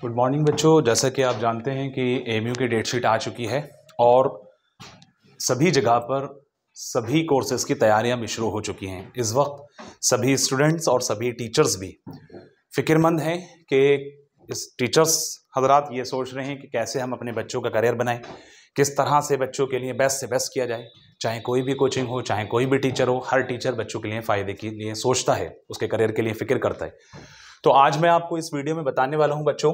Good morning बच्चों। जैसा कि आप जानते हैं कि एएमयू की डेट शीट आ चुकी है और सभी जगह पर सभी कोर्सेज की तैयारियां भी शुरू हो चुकी हैं। इस वक्त सभी स्टूडेंट्स और सभी टीचर्स भी फिक्रमंद हैं कि इस टीचर्स हजरात ये सोच रहे हैं कि कैसे हम अपने बच्चों का करियर बनाएं, किस तरह से बच्चों के लिए बेस्ट से बेस्ट किया जाए। चाहे कोई भी कोचिंग हो, चाहे कोई भी टीचर हो, हर टीचर बच्चों के लिए फ़ायदे के लिए सोचता है, उसके करियर के लिए फिक्र करता है। तो आज मैं आपको इस वीडियो में बताने वाला हूं बच्चों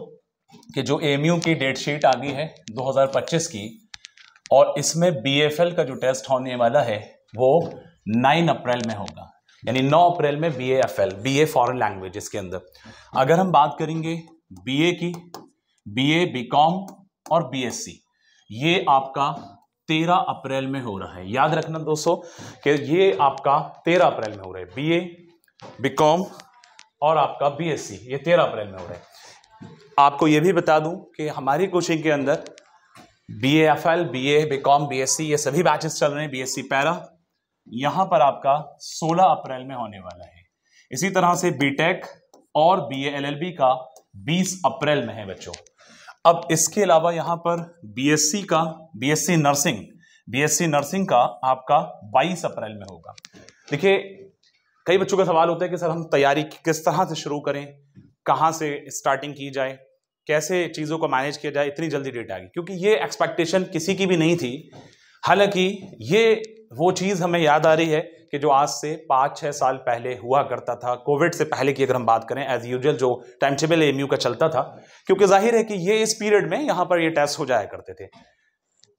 कि जो एएमयू की डेट शीट आ गई है 2025 की, और इसमें बीएफएल का जो टेस्ट होने वाला है वो 9 अप्रैल में होगा, यानी 9 अप्रैल में बीएफएल, बीए फॉरेन लैंग्वेजेस के अंदर। अगर हम बात करेंगे बीए की, बीए, बीकॉम और बीएससी, ये आपका 13 अप्रैल में हो रहा है। याद रखना दोस्तों कि ये आपका 13 अप्रैल में हो रहा है। बीए, बीकॉम और आपका बीएससी ये 13 अप्रैल में हो रहा है। आपको ये भी बता दूं कि हमारी कोचिंग के अंदर बीएफएल, बीए, बीकॉम, बीएससी ये सभी बैचेस चल रहे हैं। बीएससी पैरा यहां पर आपका 16 अप्रैल में होने वाला है। इसी तरह से बीटेक और बीए एलएलबी का 20 अप्रैल में है बच्चों। अब इसके अलावा यहां पर बीएससी का, बीएससी नर्सिंग का आपका 22 अप्रैल में होगा। देखिए, कई बच्चों का सवाल होता है कि सर हम तैयारी किस तरह से शुरू करें, कहाँ से स्टार्टिंग की जाए, कैसे चीज़ों को मैनेज किया जाए, इतनी जल्दी डेट आ गई। क्योंकि ये एक्सपेक्टेशन किसी की भी नहीं थी। हालांकि ये वो चीज़ हमें याद आ रही है कि जो आज से 5-6 साल पहले हुआ करता था, कोविड से पहले की अगर हम बात करें, एज यूजुअल जो टाइम टेबल एएमयू का चलता था, क्योंकि जाहिर है कि ये इस पीरियड में यहाँ पर ये टेस्ट हो जाया करते थे,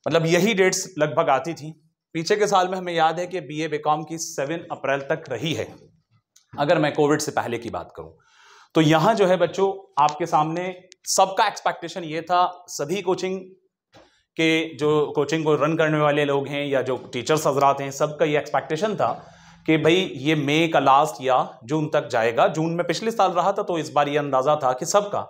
मतलब यही डेट्स लगभग आती थी। पीछे के साल में हमें याद है कि बीए बीकॉम की 7 अप्रैल तक रही है, अगर मैं कोविड से पहले की बात करूं। तो यहां जो है बच्चों आपके सामने सबका एक्सपेक्टेशन ये था, सभी कोचिंग के जो कोचिंग को रन करने वाले लोग हैं या जो टीचर्स हजरात हैं, सबका ये एक्सपेक्टेशन था कि भाई ये मई का लास्ट या जून तक जाएगा। जून में पिछले साल रहा था, तो इस बार ये अंदाजा था कि सबका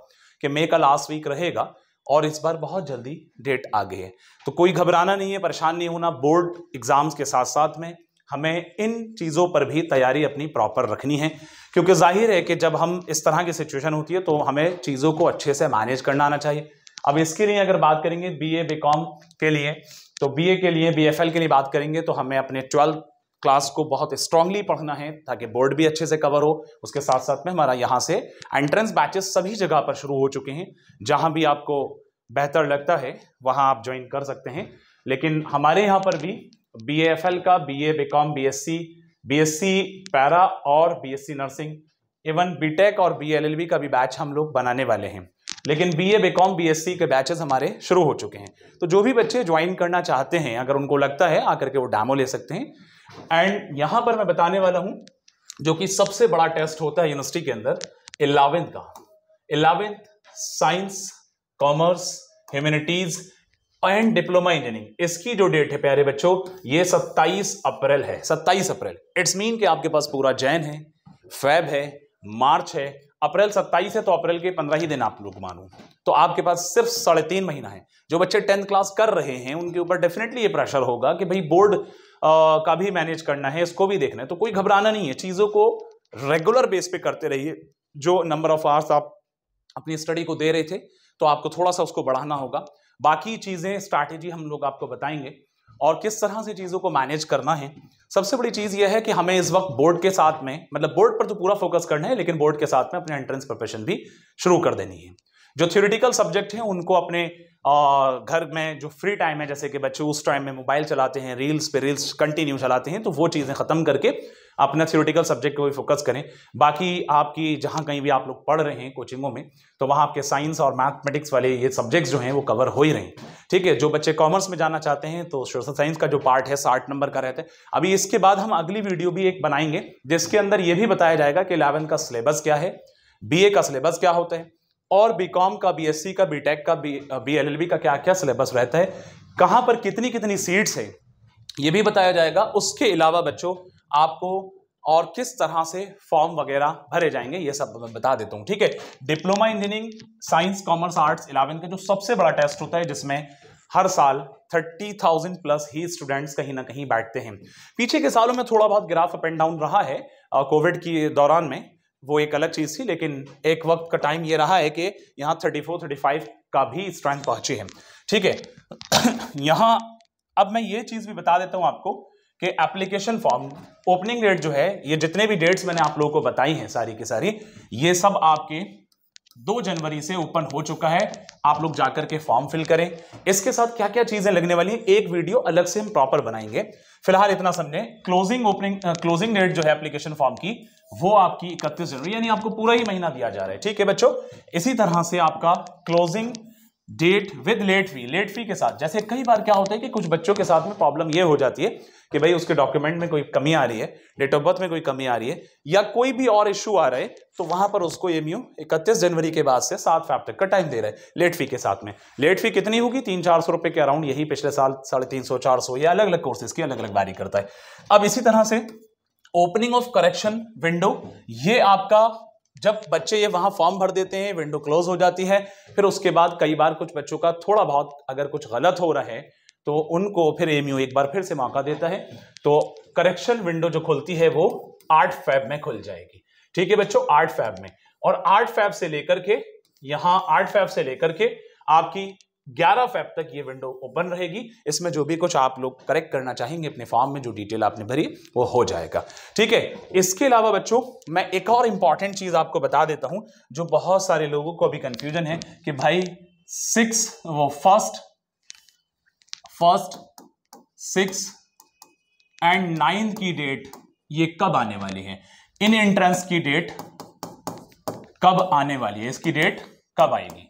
कि मई का लास्ट वीक रहेगा, और इस बार बहुत जल्दी डेट आ गई है। तो कोई घबराना नहीं है, परेशान नहीं होना। बोर्ड एग्जाम्स के साथ साथ में हमें इन चीज़ों पर भी तैयारी अपनी प्रॉपर रखनी है, क्योंकि जाहिर है कि जब हम इस तरह की सिचुएशन होती है तो हमें चीज़ों को अच्छे से मैनेज करना आना चाहिए। अब इसके लिए अगर बात करेंगे बीए बीकॉम के लिए, तो बीए के लिए, बीएफएल के लिए बात करेंगे तो हमें अपने 12th क्लास को बहुत स्ट्रांगली पढ़ना है ताकि बोर्ड भी अच्छे से कवर हो। उसके साथ साथ में हमारा यहाँ से एंट्रेंस बैचेस सभी जगह पर शुरू हो चुके हैं। जहाँ भी आपको बेहतर लगता है वहाँ आप ज्वाइन कर सकते हैं। लेकिन हमारे यहाँ पर भी बीएफएल का, बीए बीकॉम, बीएससी पैरा और बीएससी नर्सिंग, इवन बीटेक और बीएलएलबी का भी बैच हम लोग बनाने वाले हैं। लेकिन बीए बीकॉम बीएससी के बैचेस हमारे शुरू हो चुके हैं। तो जो भी बच्चे ज्वाइन करना चाहते हैं, अगर उनको लगता है, आकर के वो डेमो ले सकते हैं। एंड यहां पर मैं बताने वाला हूं जो कि सबसे बड़ा टेस्ट होता है यूनिवर्सिटी के अंदर, 11th का, 11th science, commerce, humanities and diploma engineering. इसकी जो डेट है प्यारे बच्चों, ये 27 अप्रैल है। 27 अप्रैल इट्स मीन कि आपके पास पूरा जैन है, फेब है, मार्च है, अप्रैल 27 है, तो अप्रैल के 15 ही दिन आप लोग मानो, तो आपके पास सिर्फ 3.5 महीना है। जो बच्चे 10th क्लास कर रहे हैं उनके ऊपर डेफिनेटली ये प्रेशर होगा कि भाई बोर्ड का भी मैनेज करना है, इसको भी देखना है। तो कोई घबराना नहीं है, चीज़ों को रेगुलर बेस पे करते रहिए। जो नंबर ऑफ आवर्स आप अपनी स्टडी को दे रहे थे, तो आपको थोड़ा सा उसको बढ़ाना होगा। बाकी चीज़ें, स्ट्रैटेजी हम लोग आपको बताएंगे और किस तरह से चीज़ों को मैनेज करना है। सबसे बड़ी चीज़ यह है कि हमें इस वक्त बोर्ड के साथ में, मतलब बोर्ड पर तो पूरा फोकस करना है, लेकिन बोर्ड के साथ में अपने एंट्रेंस प्रिपरेशन भी शुरू कर देनी है। जो थ्योरेटिकल सब्जेक्ट हैं उनको अपने घर में जो फ्री टाइम है, जैसे कि बच्चे उस टाइम में मोबाइल चलाते हैं, रील्स पे रील्स कंटिन्यू चलाते हैं, तो वो चीज़ें ख़त्म करके अपना थ्योरेटिकल सब्जेक्ट को भी फोकस करें। बाकी आपकी जहाँ कहीं भी आप लोग पढ़ रहे हैं कोचिंगों में, तो वहाँ आपके साइंस और मैथमेटिक्स वाले ये सब्जेक्ट्स जो हैं वो कवर हो ही रहे हैं। ठीक है, जो बच्चे कॉमर्स में जाना चाहते हैं तो सोशल साइंस का जो पार्ट है 60 नंबर का रहता है। अभी इसके बाद हम अगली वीडियो भी एक बनाएंगे जिसके अंदर ये भी बताया जाएगा कि 11th का सिलेबस क्या है, बीए का सिलेबस क्या होता है, और बीकॉम का, बीएससी का, बीटेक का, बीएलएलबी का क्या क्या सिलेबस रहता है, कहाँ पर कितनी कितनी सीट्स है, ये भी बताया जाएगा। उसके अलावा बच्चों आपको और किस तरह से फॉर्म वगैरह भरे जाएंगे ये सब मैं बता देता हूँ। ठीक है, diploma engineering, science, commerce, arts 11th का जो सबसे बड़ा टेस्ट होता है, जिसमें हर साल 30,000 प्लस ही स्टूडेंट्स कहीं ना कहीं बैठते हैं। पीछे के सालों में थोड़ा बहुत ग्राफ अप एंड डाउन रहा है कोविड के दौरान में, वो एक अलग चीज थी, लेकिन एक वक्त का टाइम ये रहा है कि यहां 34-35 का भी स्ट्रेंथ पहुंची है। ठीक है, यहां अब मैं ये चीज भी बता देता हूं आपको कि एप्लीकेशन फॉर्म ओपनिंग डेट जो है, ये जितने भी डेट्स मैंने आप लोगों को बताई हैं सारी की सारी, ये सब आपके 2 जनवरी से ओपन हो चुका है। आप लोग जाकर के फॉर्म फिल करें। इसके साथ क्या क्या चीजें लगने वाली हैं, एक वीडियो अलग से हम प्रॉपर बनाएंगे। फिलहाल इतना समझें, क्लोजिंग डेट जो है एप्लीकेशन फॉर्म की, वो आपकी 31 जनवरी, यानी आपको पूरा ही महीना दिया जा रहा है। ठीक है बच्चों, इसी तरह से आपका closing date with late fee के साथ, जैसे कई बार क्या होता है कि कुछ बच्चों के साथ में प्रॉब्लम ये हो जाती है कि भाई उसके डॉक्यूमेंट में कोई कमी आ रही है, डेट ऑफ बर्थ में कोई कमी आ रही है, या कोई भी और इश्यू आ रहा है, तो वहां पर उसको एमयू 31 जनवरी के बाद से 7 फेब तक का टाइम दे रहा है लेट फी के साथ में। लेट फी कितनी होगी? 300-400 रुपए के अराउंड, यही पिछले साल 350-400, या अलग अलग कोर्सेज की अलग अलग वारी करता है। अब इसी तरह से ओपनिंग ऑफ करेक्शन विंडो, ये आपका जब बच्चे ये वहां फॉर्म भर देते हैं, विंडो क्लोज हो जाती है। फिर उसके बाद कई बार कुछ बच्चों का थोड़ा बहुत अगर कुछ गलत हो रहा है तो उनको फिर एमयू एक बार फिर से मौका देता है। तो करेक्शन विंडो जो खुलती है वो 8 फेब में खुल जाएगी। ठीक है बच्चों, 8 फेब में, और 8 फेब से लेकर के यहां 8 फेब से लेकर के आपकी 11 फेब तक ये विंडो ओपन रहेगी। इसमें जो भी कुछ आप लोग करेक्ट करना चाहेंगे अपने फॉर्म में, जो डिटेल आपने भरी वो हो जाएगा। ठीक है, इसके अलावा बच्चों मैं एक और इंपॉर्टेंट चीज आपको बता देता हूं, जो बहुत सारे लोगों को अभी कंफ्यूजन है कि भाई फर्स्ट 6 एंड 9 की डेट ये कब आने वाली है, इन एंट्रेंस की डेट कब आने वाली है, इसकी डेट कब आएगी,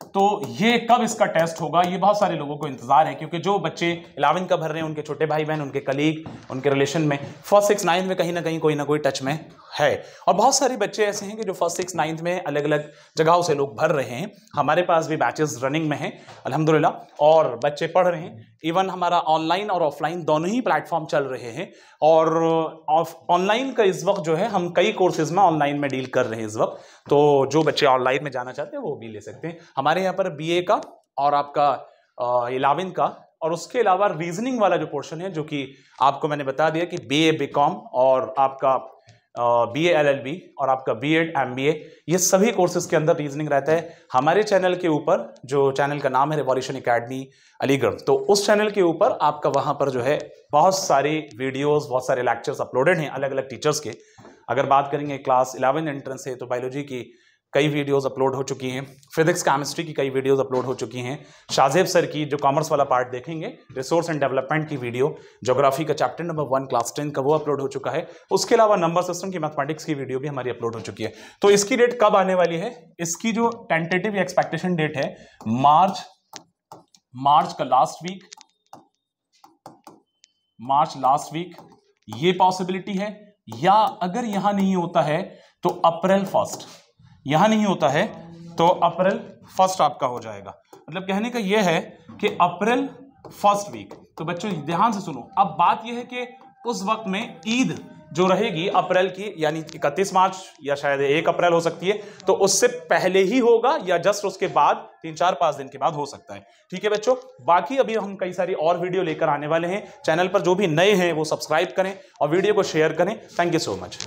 तो ये कब इसका टेस्ट होगा, ये बहुत सारे लोगों को इंतजार है। क्योंकि जो बच्चे 11 का भर रहे हैं, उनके छोटे भाई बहन, उनके कलीग, उनके रिलेशन में फर्स्ट 6 9 में कहीं ना कोई टच में है। और बहुत सारे बच्चे ऐसे हैं कि जो फर्स्ट 6 9 में अलग अलग जगहों से लोग भर रहे हैं। हमारे पास भी बैचेस रनिंग में हैं अल्हम्दुलिल्लाह, और बच्चे पढ़ रहे हैं। इवन हमारा ऑनलाइन और ऑफलाइन दोनों ही प्लेटफॉर्म चल रहे हैं। और ऑनलाइन का इस वक्त जो है, हम कई कोर्सेज में ऑनलाइन में डील कर रहे हैं इस वक्त, तो जो बच्चे ऑनलाइन में जाना चाहते हैं वो भी ले सकते हैं। हमारे यहाँ पर बीए का और आपका 11 का, और उसके अलावा रीजनिंग वाला जो पोर्शन है, जो कि आपको मैंने बता दिया कि बीए बीकॉम और आपका बीए एलएलबी और आपका बीएड एमबीए, ये सभी कोर्सेज के अंदर रीजनिंग रहता है। हमारे चैनल के ऊपर, जो चैनल का नाम है रिवॉल्यूशन एकेडमी अलीगढ़, तो उस चैनल के ऊपर आपका वहां पर जो है बहुत सारी वीडियोस, बहुत सारे लेक्चर्स अपलोडेड हैं अलग अलग टीचर्स के। अगर बात करेंगे क्लास 11 एंट्रेंस है तो बायोलॉजी की कई वीडियोस अपलोड हो चुकी हैं, फिजिक्स केमिस्ट्री की कई वीडियोस अपलोड हो चुकी हैं, शाहजेब सर की जो कॉमर्स वाला पार्ट देखेंगे, रिसोर्स एंड डेवलपमेंट की वीडियो, ज्योग्राफी का चैप्टर नंबर 1 क्लास 10 का वो अपलोड हो चुका है। उसके अलावा नंबर सिस्टम की मैथमेटिक्स की वीडियो भी हमारी अपलोड हो चुकी है। तो इसकी डेट कब आने वाली है, इसकी जो टेंटेटिव एक्सपेक्टेशन डेट है मार्च का लास्ट वीक ये पॉसिबिलिटी है, या अगर यहां नहीं होता है तो अप्रैल 1 यहां नहीं होता है तो अप्रैल 1 आपका हो जाएगा। मतलब कहने का यह है कि अप्रैल 1 वीक। तो बच्चों ध्यान से सुनो, अब बात यह है कि उस वक्त में ईद जो रहेगी अप्रैल की, यानी 31 मार्च या शायद 1 अप्रैल हो सकती है, तो उससे पहले ही होगा या जस्ट उसके बाद 3-4-5 दिन के बाद हो सकता है। ठीक है बच्चों, बाकी अभी हम कई सारी और वीडियो लेकर आने वाले हैं। चैनल पर जो भी नए हैं वो सब्सक्राइब करें और वीडियो को शेयर करें। Thank you so much.